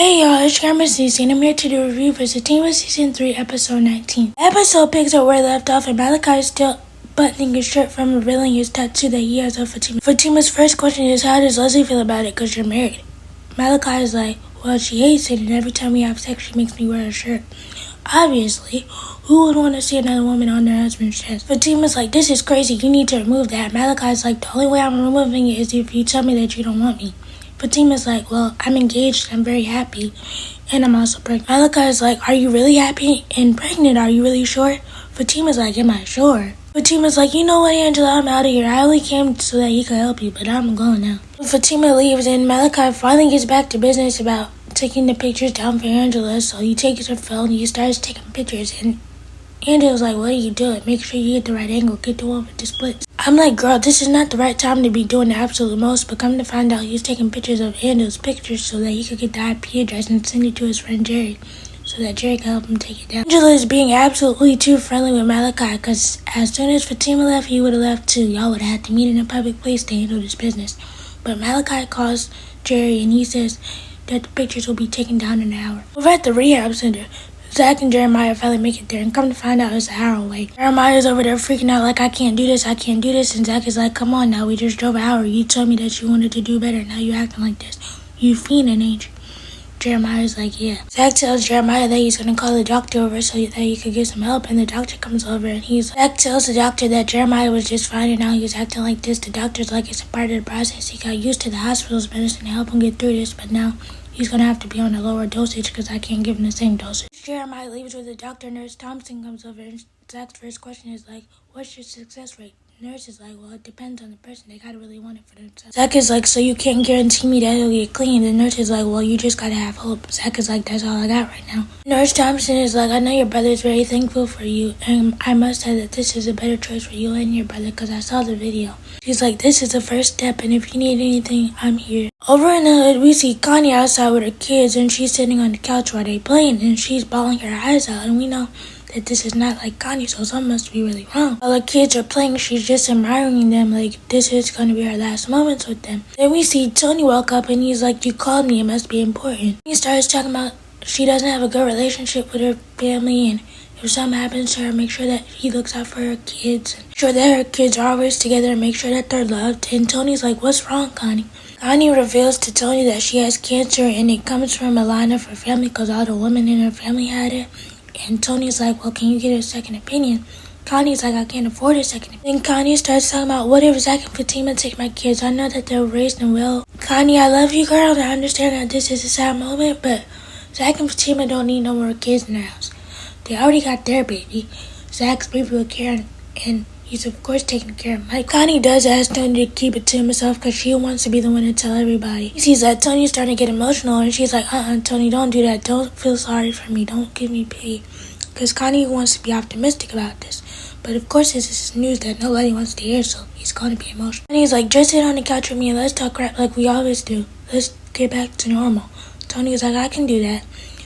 Hey y'all, it's your Missniecytv and I'm here to do a review for Zatima Season 3, Episode 19. The episode picks up where it left off and Malachi is still buttoning his shirt from revealing his tattoo that he has of Fatima. Fatima's first question is, how does Leslie feel about it because you're married? Malachi is like, well, she hates it and every time we have sex she makes me wear a shirt. Obviously, who would want to see another woman on their husband's chest? Fatima's like, this is crazy, you need to remove that. Malachi's like, the only way I'm removing it is if you tell me that you don't want me. Fatima's like, well, I'm engaged, I'm very happy, and I'm also pregnant. Malachi's like, are you really happy and pregnant? Are you really sure? Fatima's like, am I sure? Fatima's like, you know what, Angela, I'm out of here. I only came so that he could help you, but I'm going now. Fatima leaves, and Malachi finally gets back to business about taking the pictures down for Angela, so he takes her phone, he starts taking pictures, and Angela's like, what are you doing? Make sure you get the right angle, get the one with the splits. I'm like, girl, this is not the right time to be doing the absolute most, but come to find out he's taking pictures of Angela's pictures so that he could get the IP address and send it to his friend Jerry, so that Jerry can help him take it down. Angela is being absolutely too friendly with Malachi, because as soon as Fatima left, he would have left too. Y'all would have had to meet in a public place to handle this business. But Malachi calls Jerry and he says that the pictures will be taken down in an hour. Over at the rehab center, Zach and Jeremiah finally make it there, and come to find out it's an hour away. Jeremiah's over there freaking out like, I can't do this, and Zach is like, come on now, we just drove an hour. You told me that you wanted to do better, now you acting like this. You fiending, ain't you? Jeremiah's like, yeah. Zach tells Jeremiah that he's gonna call the doctor over so that he could get some help, and the doctor comes over, and Zach tells the doctor that Jeremiah was just fine, and now he's acting like this. The doctor's like, it's a part of the process. He got used to the hospital's medicine to help him get through this, but now he's gonna have to be on a lower dosage because I can't give him the same dosage. Jeremiah leaves with the doctor. Nurse Thompson comes over, and Zach's first question is like, what's your success rate? The nurse is like, well, it depends on the person. They gotta really want it for themselves. Zach is like, so you can't guarantee me that he'll get clean? The nurse is like, well, you just gotta have hope. Zach is like, that's all I got right now. Nurse Thompson is like, I know your brother is very thankful for you, and I must say that this is a better choice for you and your brother because I saw the video. She's like, this is the first step, and if you need anything, I'm here. Over in the hood, we see Connie outside with her kids, and she's sitting on the couch while they playing, and she's bawling her eyes out, and we know that this is not like Connie, so something must be really wrong. While the kids are playing, she's just admiring them like this is going to be her last moments with them. Then we see Tony walk up, and he's like, you called me, it must be important. He starts talking about she doesn't have a good relationship with her family, and if something happens to her, make sure that he looks out for her kids, and make sure that her kids are always together, and make sure that they're loved. And Tony's like, what's wrong, Connie? Connie reveals to Tony that she has cancer, and it comes from a line of her family because all the women in her family had it. And Tony's like, well, can you get a second opinion? Connie's like, I can't afford a second opinion. Then Connie starts talking about, what if Zach and Fatima take my kids? I know that they were raised in well. Connie, I love you, girl, and I understand that this is a sad moment, but Zach and Fatima don't need no more kids in their house. They already got their baby. Zach's baby with Karen, and he's of course taking care of Mike. Connie does ask Tony to keep it to himself because she wants to be the one to tell everybody. He sees that Tony's starting to get emotional, and she's like, Tony, don't do that. Don't feel sorry for me. Don't give me pity. Because Connie wants to be optimistic about this. But of course this is news that nobody wants to hear, so he's going to be emotional. And he's like, just sit on the couch with me and let's talk crap like we always do. Let's get back to normal. Tony's like, I can do that.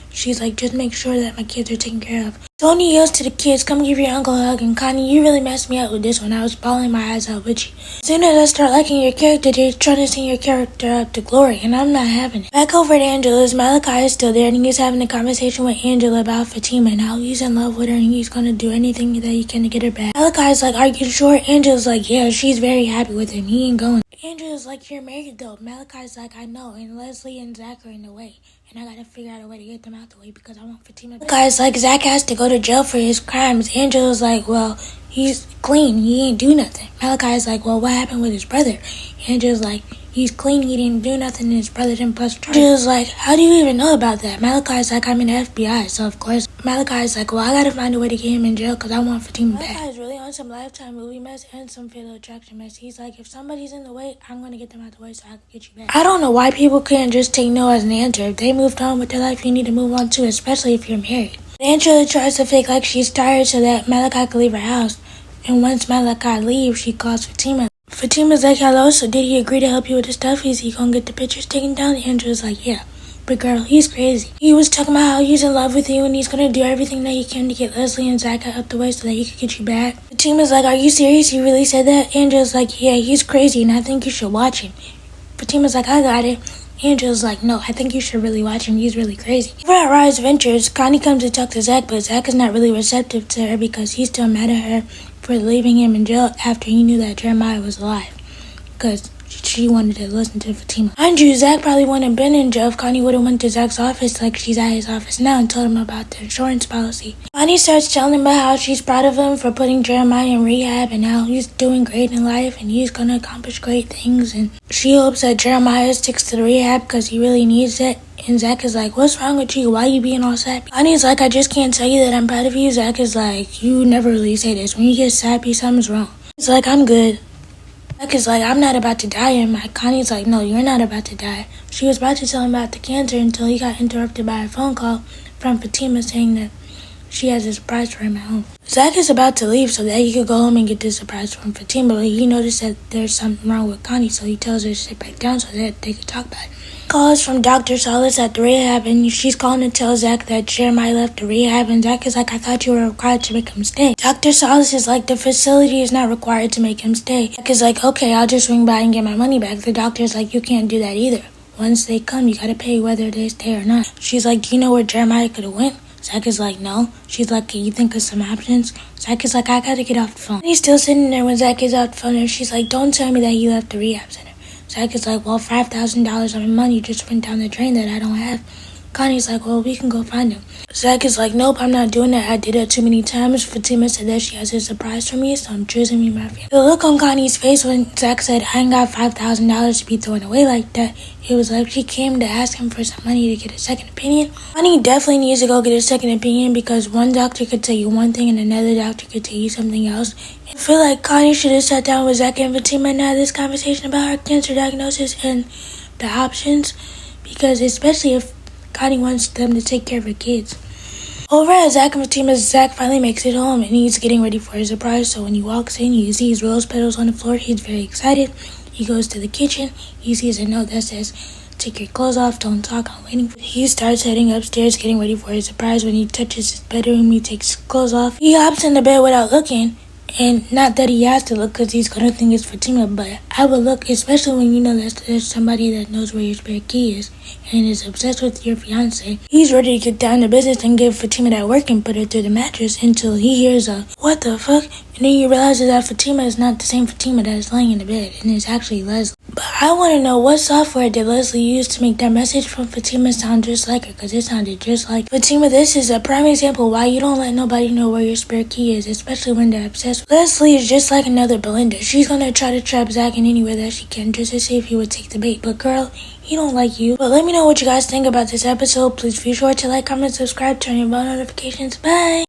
She's like, just make sure that my kids are taken care of. Tony yells to the kids, come give your uncle a hug, and Connie, you really messed me up with this one. I was bawling my eyes out with you. As soon as I start liking your character, they're trying to sing your character up to glory, and I'm not having it. Back over to Angela's, Malachi is still there, and he's having a conversation with Angela about Fatima and how he's in love with her, and he's going to do anything that he can to get her back. Malachi's like, are you sure? Angela's like, yeah, she's very happy with him. He ain't going. Angela's like, you're married though. Malachi's like, I know, and Leslie and Zach are in the way, and I gotta figure out a way to get them out the way because I want Fatima back. Malachi's like, Zach has to go to jail for his crimes. Angela's like, well, he's clean, he ain't do nothing. Malachi's like, well, what happened with his brother? Angela's like, he's clean, he didn't do nothing, and his brother didn't bust charges. Angela's like, how do you even know about that? Malachi's like, I'm in the FBI, so of course. Malachi's like, well, I gotta find a way to get him in jail because I want Fatima back. Malachi's really on some Lifetime movie mess and some Fatal Attraction mess. He's like, if somebody's in the way, I'm gonna get them out the way so I can get you back. I don't know why people can't just take no as an answer. If they moved on with their life, you need to move on too, especially if you're married. Angela tries to fake like she's tired so that Malachi can leave her house. And once Malachi leaves, she calls Fatima. Fatima's like, hello, so did he agree to help you with the stuff? Is he gonna get the pictures taken down? Angela's like, yeah. But girl, he's crazy. He was talking about how he's in love with you and he's gonna do everything that he can to get Leslie and Zach out the way so that he can get you back. Fatima's like, are you serious? He really said that? Angela's like, yeah, he's crazy and I think you should watch him. Fatima's like, I got it. Angela's like, no, I think you should really watch him. He's really crazy. Over at Rise Ventures, Connie comes to talk to Zach, but Zach is not really receptive to her because he's still mad at her for leaving him in jail after he knew that Jeremiah was alive. Because she wanted to listen to Fatima. Mind you, Zach probably wouldn't have been in jail if Connie would have went to Zach's office like she's at his office now and told him about the insurance policy. Connie starts telling him about how she's proud of him for putting Jeremiah in rehab and how he's doing great in life and he's going to accomplish great things. And she hopes that Jeremiah sticks to the rehab because he really needs it. And Zach is like, what's wrong with you? Why you being all sappy? Connie's like, I just can't tell you that I'm proud of you. Zach is like, you never really say this. When you get sappy, something's wrong. He's like, I'm good. Zach is like, I'm not about to die. And Connie's like, no, you're not about to die. She was about to tell him about the cancer until he got interrupted by a phone call from Fatima saying that she has a surprise for him at home. Zach is about to leave so that he could go home and get the surprise from Fatima, but he noticed that there's something wrong with Connie, so he tells her to sit back down so that they could talk about it. Calls from Dr. Solace at the rehab, and she's calling to tell Zach that Jeremiah left the rehab, and Zach is like, I thought you were required to make him stay. Dr. Solace is like, the facility is not required to make him stay. Zach is like, okay, I'll just swing by and get my money back. The doctor's like, you can't do that either. Once they come, you gotta pay whether they stay or not. She's like, do you know where Jeremiah could have went? Zach is like, no. She's like, can you think of some options? Zach is like, I gotta get off the phone. He's still sitting there when Zach is off the phone, and she's like, don't tell me that he left the rehab center. Zach is like, well, $5,000 of my money just went down the drain that I don't have. Connie's like, well, we can go find him. Zach is like, nope, I'm not doing that. I did it too many times. Fatima said that she has a surprise for me, so I'm choosing me my family. The look on Connie's face when Zach said, I ain't got $5,000 to be thrown away like that, it was like she came to ask him for some money to get a second opinion. Connie definitely needs to go get a second opinion because one doctor could tell you one thing and another doctor could tell you something else. I feel like Connie should have sat down with Zach and Fatima and had this conversation about her cancer diagnosis and the options, because especially if Connie wants them to take care of her kids. Over at Zach and Fatima's, Zach finally makes it home and he's getting ready for his surprise. So when he walks in, he sees rose petals on the floor. He's very excited. He goes to the kitchen. He sees a note that says, take your clothes off, don't talk, I'm waiting for you. He starts heading upstairs, getting ready for his surprise. When he touches his bedroom, he takes his clothes off. He hops in the bed without looking. And not that he has to look because he's going to think it's Fatima, but I would look, especially when you know that there's somebody that knows where your spare key is and is obsessed with your fiance. He's ready to get down to business and give Fatima that work and put her through the mattress until he hears a, what the fuck? And then he realizes that Fatima is not the same Fatima that is laying in the bed and it's actually Leslie. But I want to know what software did Leslie use to make that message from Fatima sound just like her, because it sounded just like Fatima. This is a prime example why you don't let nobody know where your spare key is, especially when they're obsessed. Leslie is just like another Belinda. She's gonna try to trap Zach in any way that she can just to see if he would take the bait. But girl, he don't like you. But let me know what you guys think about this episode. Please be sure to like, comment, subscribe, turn your bell notifications. Bye!